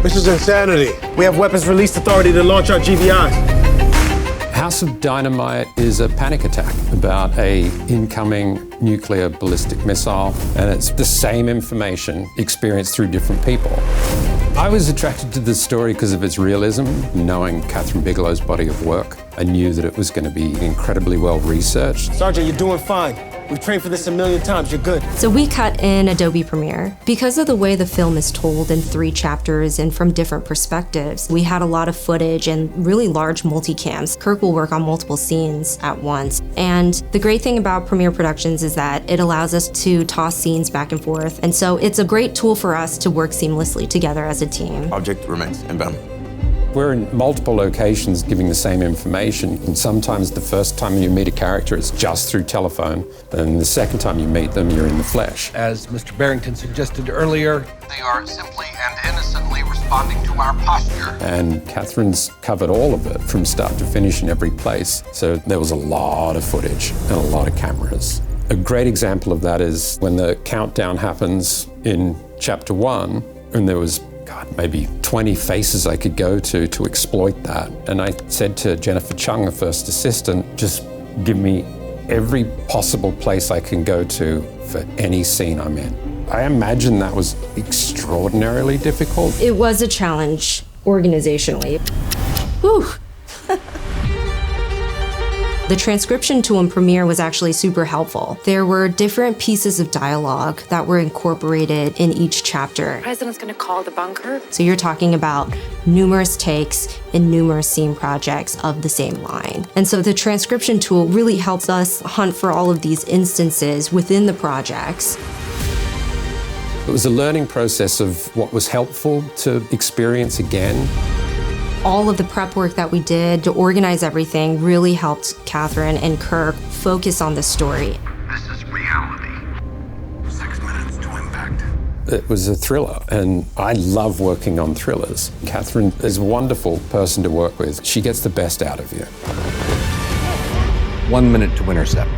This is insanity. We have weapons release authority to launch our GVIs. House of Dynamite is a panic attack about a incoming nuclear ballistic missile, and it's the same information experienced through different people. I was attracted to this story because of its realism. Knowing Kathryn Bigelow's body of work, I knew that it was going to be incredibly well researched. Sergeant, you're doing fine. We've trained for this a million times, you're good. So we cut in Adobe Premiere. Because of the way the film is told in 3 chapters and from different perspectives, we had a lot of footage and really large multicams. Kirk will work on multiple scenes at once. And the great thing about Premiere Productions is that it allows us to toss scenes back and forth. And so it's a great tool for us to work seamlessly together as a team. Object remains inbound. We're in multiple locations giving the same information, and sometimes the first time you meet a character it's just through telephone, and the second time you meet them you're in the flesh. As Mr. Barrington suggested earlier, they are simply and innocently responding to our posture. And Kathryn's covered all of it from start to finish in every place, so there was a lot of footage and a lot of cameras. A great example of that is when the countdown happens in chapter 1, and there was maybe 20 faces I could go to exploit that. And I said to Jennifer Chung, the first assistant, just give me every possible place I can go to for any scene I'm in. I imagine that was extraordinarily difficult. It was a challenge organizationally. Whew. The transcription tool in Premiere was actually super helpful. There were different pieces of dialogue that were incorporated in each chapter. The president's gonna call the bunker. So you're talking about numerous takes in numerous scene projects of the same line. And so the transcription tool really helps us hunt for all of these instances within the projects. It was a learning process of what was helpful to experience again. All of the prep work that we did to organize everything really helped Kathryn and Kirk focus on the story. This is reality. 6 minutes to impact. It was a thriller, and I love working on thrillers. Kathryn is a wonderful person to work with. She gets the best out of you. 1 minute to intercept.